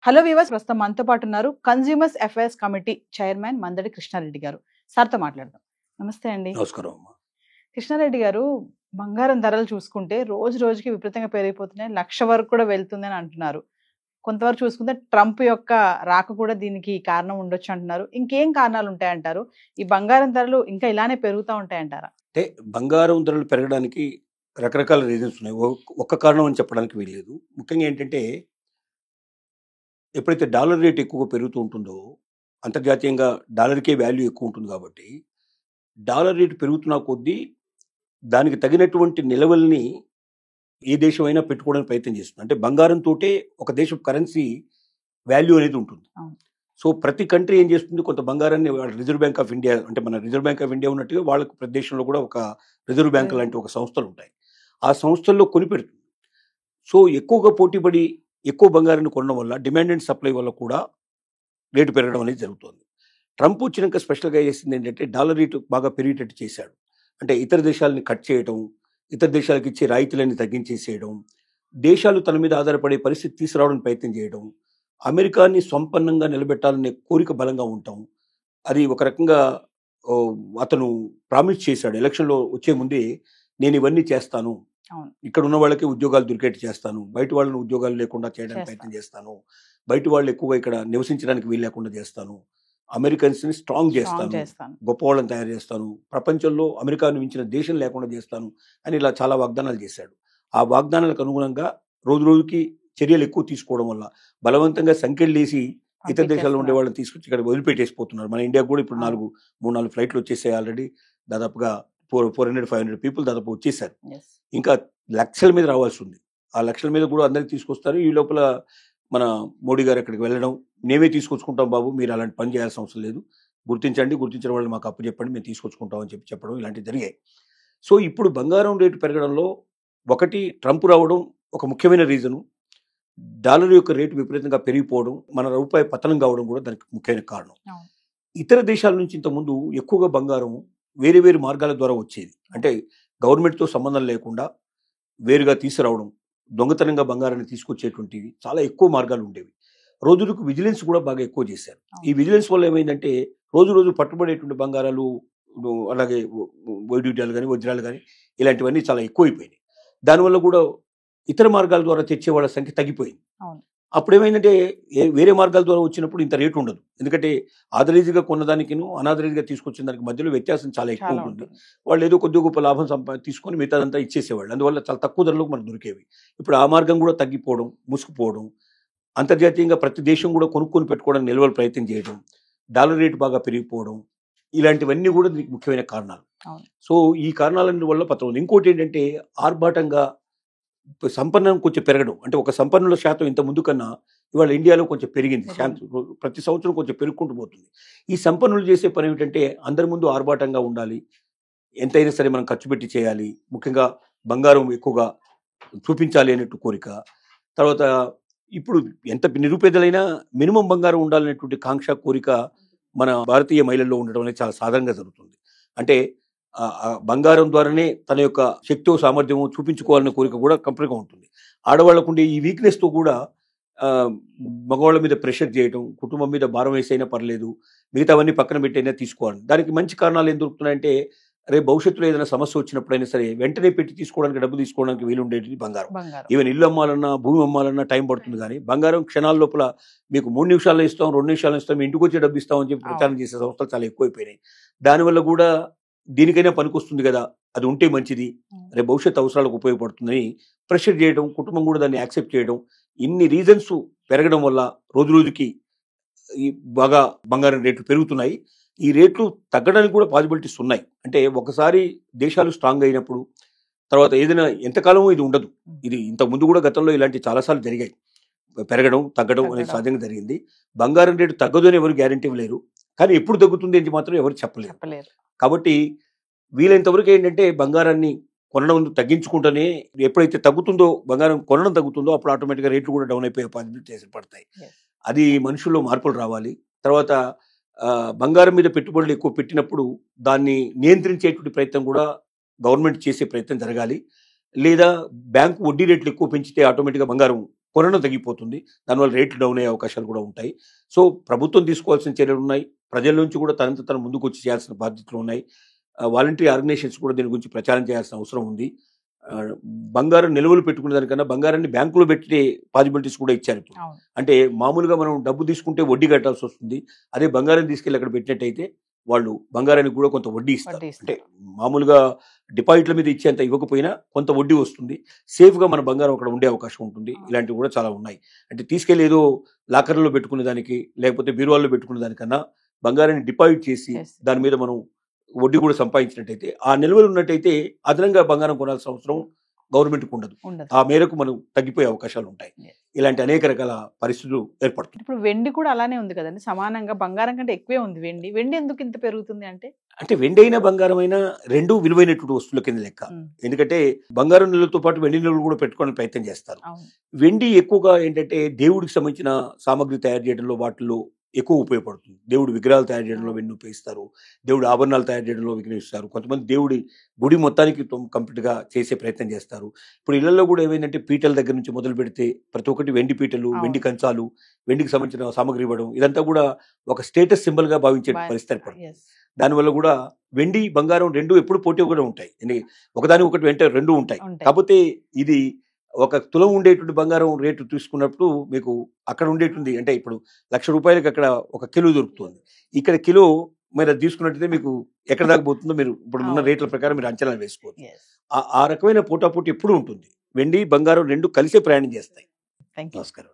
Hello weavers, ప్రస్తుతం మనతో పాటు ఉన్నారు consumers affairs committee chairman Mandadi Krishna Reddy గారు. సార్తో మాట్లాడదాం. నమస్తే అండి. నమస్కారం అమ్మా. కృష్ణారెడ్డి గారు, బంగారం ధరలు చూసుకుంటే రోజు రోజుకి విపరీతంగా పెరిగిపోతున్నాయి. 1,00,000 వరకు కూడా వెళ్తుందని అంటున్నారు. కొంతవరకు చూసుకుంటే ట్రంప్ యొక్క రాక కూడా దీనికి కారణం ఉండొచ్చు అంటున్నారు. ఇంకేం కారణాలు ఉంటాయంటారు? ఈ బంగారం ధరలు ఇంకా ఇలానే పెరుగుతూ ఉంటాయంటారా? అంటే బంగారం ధరలు పెరగడానికి రకరకాల రీజన్స్ ఉన్నాయి. ఒక్క కారణం అని చెప్పడానికి వీల్లేదు. ముఖ్యంగా ఏంటంటే, ఎప్పుడైతే డాలర్ రేట్ ఎక్కువగా పెరుగుతూ ఉంటుందో, అంతర్జాతీయంగా డాలర్కే వాల్యూ ఎక్కువ ఉంటుంది కాబట్టి, డాలర్ రేటు పెరుగుతున్న కొద్దీ దానికి తగినటువంటి నిల్వల్ని ఏ దేశమైనా పెట్టుకోవడానికి ప్రయత్నం చేస్తుంది. అంటే బంగారంతోటే ఒక దేశం కరెన్సీ వాల్యూ అనేది ఉంటుంది. సో ప్రతి కంట్రీ ఏం చేస్తుంది, కొంత బంగారాన్ని రిజర్వ్ బ్యాంక్ ఆఫ్ ఇండియా, అంటే మన రిజర్వ్ బ్యాంక్ ఆఫ్ ఇండియా ఉన్నట్టుగా వాళ్ళకు ప్రతి దేశంలో కూడా ఒక రిజర్వ్ బ్యాంక్ లాంటి ఒక సంస్థలు ఉంటాయి. ఆ సంస్థల్లో కొనిపెడుతుంది. సో ఎక్కువగా పోటీపడి ఎక్కువ బంగారాన్ని కొనడం వల్ల డిమాండ్ అండ్ సప్లై వల్ల కూడా రేటు పెరగడం అనేది జరుగుతుంది. ట్రంప్ వచ్చినాక స్పెషల్గా చేసింది ఏంటంటే, డాలర్ రేటు బాగా పెరిగేటట్టు చేశాడు. అంటే ఇతర దేశాలని కట్ చేయడం, ఇతర దేశాలకు ఇచ్చే రాయితీలన్నీ తగ్గించేసేయడం, దేశాలు తన మీద ఆధారపడే పరిస్థితి తీసుకురావడానికి ప్రయత్నం చేయడం, అమెరికాని సంపన్నంగా నిలబెట్టాలనే కోరిక బలంగా ఉంటాం. అది ఒక రకంగా అతను ప్రామిస్ చేశాడు ఎలక్షన్లో వచ్చే ముందే, నేను ఇవన్నీ చేస్తాను, ఇక్కడ ఉన్న వాళ్ళకి ఉద్యోగాలు దొరికేట్టు చేస్తాను, బయట వాళ్ళని ఉద్యోగాలు లేకుండా చేయడానికి ప్రయత్నం చేస్తాను, బయట వాళ్ళు ఎక్కువగా ఇక్కడ నివసించడానికి వీలు లేకుండా చేస్తాను, అమెరికన్స్ని స్ట్రాంగ్ చేస్తాను, గొప్ప వాళ్ళని తయారు చేస్తాను, ప్రపంచంలో అమెరికాను మించిన దేశం లేకుండా చేస్తాను అని ఇలా చాలా వాగ్దానాలు చేశాడు. ఆ వాగ్దానాలకు అనుగుణంగా రోజు రోజుకి చర్యలు ఎక్కువ తీసుకోవడం వల్ల బలవంతంగా సంఖ్యలేసి ఇతర దేశాల్లో ఉండే వాళ్ళని తీసుకొచ్చి ఇక్కడ వదిలిపెట్టేసిపోతున్నారు. మన ఇండియాకు కూడా ఇప్పుడు 3-4 ఫ్లైట్లు వచ్చేసాయి. ఆల్రెడీ దాదాపుగా 400-500 పీపుల్ దాదాపు వచ్చేసారు. ఇంకా లక్షల మీద రావాల్సి ఉంది. ఆ లక్షల మీద కూడా అందరికి తీసుకొస్తారు. ఈ లోపల మన మోడీ గారు అక్కడికి వెళ్ళడం, మేమే తీసుకొచ్చుకుంటాం బాబు, మీరు అలాంటి పని చేయాల్సిన అవసరం లేదు, గుర్తించిన వాళ్ళు మాకు అప్పు చెప్పండి, మేము తీసుకొచ్చుకుంటాం అని చెప్పడం ఇలాంటివి జరిగాయి. సో ఇప్పుడు బంగారం రేటు పెరగడంలో ఒకటి ట్రంప్ రావడం ఒక ముఖ్యమైన రీజను. డాలర్ యొక్క రేటు విపరీతంగా పెరిగిపోవడం, మన రూపాయి పతనం కావడం కూడా దానికి ముఖ్యమైన కారణం. ఇతర దేశాల నుంచి ఇంతకుముందు ఎక్కువగా బంగారం వేరే వేరే మార్గాల ద్వారా వచ్చేది. అంటే గవర్నమెంట్తో సంబంధం లేకుండా వేరుగా తీసుకురావడం, దొంగతనంగా బంగారాన్ని తీసుకొచ్చేటువంటివి చాలా ఎక్కువ మార్గాలు ఉండేవి. రోజులకు విజిలెన్స్ కూడా బాగా ఎక్కువ చేశారు. ఈ విజిలెన్స్ వల్ల ఏమైందంటే, రోజు రోజు పట్టుబడేటువంటి బంగారాలు, అలాగే వైడ్యూట్యాలు కానీ వజ్రాలు కానీ ఇలాంటివన్నీ చాలా ఎక్కువైపోయినాయి. దానివల్ల కూడా ఇతర మార్గాల ద్వారా తెచ్చే వాళ్ళ సంఖ్య తగ్గిపోయింది. అప్పుడు ఏమైందంటే, వేరే మార్గాల ద్వారా వచ్చినప్పుడు ఇంత రేటు ఉండదు. ఎందుకంటే ఆథరైజ్గా కొన్నదానికి అనాథరైజ్గా తీసుకొచ్చిన దానికి మధ్యలో వ్యత్యాసం చాలా ఎక్కువ ఉంటుంది. వాళ్ళు ఏదో కొద్ది గొప్ప లాభం తీసుకొని మిగతాదంతా ఇచ్చేసేవాళ్ళు. అందువల్ల చాలా తక్కువ ధరలకు మనకు దొరికేవి. ఇప్పుడు ఆ మార్గం కూడా తగ్గిపోవడం, మూసుకుపోవడం, అంతర్జాతీయంగా ప్రతి దేశం కూడా కొనుక్కొని పెట్టుకోవడానికి నిల్వలు ప్రయత్నం చేయడం, డాలర్ రేటు బాగా పెరిగిపోవడం, ఇలాంటివన్నీ కూడా దీనికి ముఖ్యమైన కారణాలు. సో ఈ కారణాలన్నీ వల్ల పత్రం ఉంది. ఇంకోటి ఏంటంటే, ఆర్భాటంగా సంపన్నం కొంచెం పెరగడం. అంటే ఒక సంపన్నుల శాతం ఇంత ముందు కన్నా ఇవాళ ఇండియాలో కొంచెం పెరిగింది. ప్రతి సంవత్సరం కొంచెం పెరుగుకుంటూ పోతుంది. ఈ సంపన్నులు చేసే పని ఏమిటంటే, అందరి ముందు ఆర్భాటంగా ఉండాలి, ఎంతైనా సరే మనం ఖర్చు పెట్టి చేయాలి, ముఖ్యంగా బంగారం ఎక్కువగా చూపించాలి అనేట్టు కోరిక. తర్వాత ఇప్పుడు ఎంత నిరుపేదలైనా మినిమం బంగారం ఉండాలనేటువంటి కాంక్ష, కోరిక మన భారతీయ మహిళల్లో ఉండడం అనేది చాలా సాధారణంగా జరుగుతుంది. అంటే బంగారం ద్వారానే తన యొక్క శక్తిో సామర్థ్యమో చూపించుకోవాలనే కోరిక కూడా కంపల్గా ఉంటుంది. ఆడవాళ్లకు ఉండే ఈ వీక్నెస్తో కూడా మగవాళ్ళ మీద ప్రెషర్ చేయడం, కుటుంబం మీద భారం వేసైనా పర్లేదు, మిగతావన్నీ పక్కన పెట్టైనా తీసుకోవాలి. దానికి మంచి కారణాలు ఏం దొరుకుతున్నాయంటే, రేపు భవిష్యత్తులో ఏదైనా సమస్య వచ్చినప్పుడైనా సరే వెంటనే పెట్టి తీసుకోవడానికి, డబ్బు తీసుకోవడానికి వీలుండేది బంగారం. ఈవెన్ ఇల్లు అమ్మాలన్నా, భూమి అమ్మాలన్నా టైం పడుతుంది. కానీ బంగారం క్షణాల లోపల మీకు 3 నిమిషాల్లో ఇస్తాం, 2 నిమిషాలు ఇస్తాం, ఇంటికి వచ్చి డబ్బు ఇస్తాం అని చెప్పి ప్రచారం చేసే సంస్థలు చాలా ఎక్కువైపోయినాయి. దానివల్ల కూడా దీనికైనా పనికొస్తుంది కదా, అది ఉంటే మంచిది, రేపు భవిష్యత్ అవసరాలకు ఉపయోగపడుతుందని ప్రెషర్ చేయడం, కుటుంబం కూడా దాన్ని యాక్సెప్ట్ చేయడం, ఇన్ని రీజన్స్ పెరగడం వల్ల రోజు రోజుకి ఈ బాగా బంగారం రేట్లు పెరుగుతున్నాయి. ఈ రేట్లు తగ్గడానికి కూడా పాసిబిలిటీస్ ఉన్నాయి. అంటే ఒకసారి దేశాలు స్ట్రాంగ్ అయినప్పుడు తర్వాత ఏదైనా ఎంతకాలం ఇది ఉండదు. ఇది ఇంతకుముందు కూడా గతంలో ఇలాంటి చాలాసార్లు జరిగాయి. పెరగడం తగ్గడం అనేది సహజంగా జరిగింది. బంగారం రేటు తగ్గదు అని ఎవరు గ్యారంటీ లేరు, కానీ ఎప్పుడు తగ్గుతుంది అని మాత్రం ఎవరు చెప్పలేరు. కాబట్టి వీలైనంతవరకు ఏంటంటే, బంగారాన్ని కొనడం తగ్గించుకుంటేనే, ఎప్పుడైతే తగ్గుతుందో బంగారం కొనడం తగ్గుతుందో అప్పుడు ఆటోమేటిక్గా రేట్లు కూడా డౌన్ అయిపోయే పాసిబిలిటీస్ ఏర్పడతాయి. అది మనుషుల్లో మార్పులు రావాలి. తర్వాత బంగారం మీద పెట్టుబడులు ఎక్కువ పెట్టినప్పుడు దాన్ని నియంత్రించేటువంటి ప్రయత్నం కూడా గవర్నమెంట్ చేసే ప్రయత్నం జరగాలి. లేదా బ్యాంకు వడ్డీ రేట్లు ఎక్కువ పెంచితే ఆటోమేటిక్గా బంగారం కొనడం తగ్గిపోతుంది. దానివల్ల రేట్లు డౌన్ అయ్యే అవకాశాలు కూడా ఉంటాయి. సో ప్రభుత్వం తీసుకోవాల్సిన చర్యలు ఉన్నాయి. ప్రజల నుంచి కూడా తన ముందుకు వచ్చి చేయాల్సిన బాధ్యతలు ఉన్నాయి. వాలంటరీ ఆర్గనైజేషన్స్ కూడా దీని గురించి ప్రచారం చేయాల్సిన అవసరం ఉంది. బంగారం నిల్వలు పెట్టుకునే దానికన్నా బంగారాన్ని బ్యాంకులో పెట్టే పాసిబిలిటీస్ కూడా ఇచ్చారు ఇప్పుడు. అవును. అంటే మామూలుగా మనం డబ్బు తీసుకుంటే వడ్డీ కట్టాల్సి వస్తుంది. అదే బంగారం తీసుకెళ్ళి అక్కడ పెట్టినట్టయితే వాళ్ళు బంగారానికి కూడా కొంత వడ్డీ ఇస్తారు. అంటే మామూలుగా డిపాజిట్ల మీద ఇచ్చేంత ఇవ్వకపోయినా కొంత వడ్డీ వస్తుంది. సేఫ్గా మన బంగారం అక్కడ ఉండే అవకాశం ఉంటుంది. ఇలాంటివి కూడా చాలా ఉన్నాయి. అంటే తీసుకెళ్ళి ఏదో లాకర్లో పెట్టుకునే దానికి లేకపోతే బీరువాల్లో పెట్టుకునే దానికన్నా బంగారాన్ని డిపాజిట్ చేసి దాని మీద మనం వడ్డీ కూడా సంపాదించినట్టయితే ఆ నిల్వలు ఉన్నట్టయితే అదనంగా బంగారం కొనాల్సిన అవసరం గవర్నమెంట్కి ఉండదు. ఆ మేరకు మనం తగ్గిపోయే అవకాశాలు ఉంటాయి. ఇలాంటి అనేక రకాల పరిస్థితులు ఏర్పడుతుంది. ఇప్పుడు వెండి కూడా అలానే ఉంది కదండి, సమానంగా బంగారం కంటే ఎక్కువే ఉంది వెండి. వెండి ఎందుకు ఇంత పెరుగుతుంది అంటే వెండి అయినా బంగారం అయినా రెండు విలువైనటువంటి వస్తువుల కింద లెక్క. ఎందుకంటే బంగారం నిల్వలతో పాటు వెండి నిల్వలు కూడా పెట్టుకోవడానికి ప్రయత్నం చేస్తారు. వెండి ఎక్కువగా ఏంటంటే దేవుడికి సంబంధించిన సామాగ్రి తయారు చేయడంలో వాటిల్లో ఎక్కువ ఉపయోగపడుతుంది. దేవుడి విగ్రహాలు తయారు చేయడంలో వెండి ఉపయోగిస్తారు. దేవుడి ఆభరణాలు తయారు చేయడంలో వినియోగిస్తారు. కొంతమంది దేవుడి గుడి మొత్తానికి కంప్లీట్గా చేసే ప్రయత్నం చేస్తారు. ఇప్పుడు ఇళ్లలో కూడా ఏమైందంటే పీటల దగ్గర నుంచి మొదలు పెడితే ప్రతి ఒక్కటి వెండి పీటలు, వెండి కంచాలు, వెండికి సంబంధించిన సామాగ్రి ఇవ్వడం, ఇదంతా కూడా ఒక స్టేటస్ సింబల్ గా భావించే పరిస్థితి ఏర్పడుతుంది. దానివల్ల కూడా వెండి బంగారం రెండు ఎప్పుడు పోటీ కూడా ఉంటాయి. ఒకదాని ఒకటి వెంట రెండు ఉంటాయి. కాకపోతే ఇది ఒక తులం ఉండేటువంటి బంగారం రేటు తీసుకున్నప్పుడు మీకు అక్కడ ఉండేటువంటి అంటే ఇప్పుడు ₹1,00,000 అక్కడ ఒక కిలో దొరుకుతుంది. ఇక్కడ కిలో మీరు అది తీసుకున్నట్టయితే మీకు ఎక్కడ దాకా పోతుందో మీరు ఇప్పుడు ఉన్న రేట్ల ప్రకారం మీరు అంచనా వేసుకోవచ్చు. ఆ రకమైన పోటాపోటీ ఎప్పుడు ఉంటుంది. వెండి బంగారం రెండు కలిసే ప్రయాణం చేస్తాయి. నమస్కారం.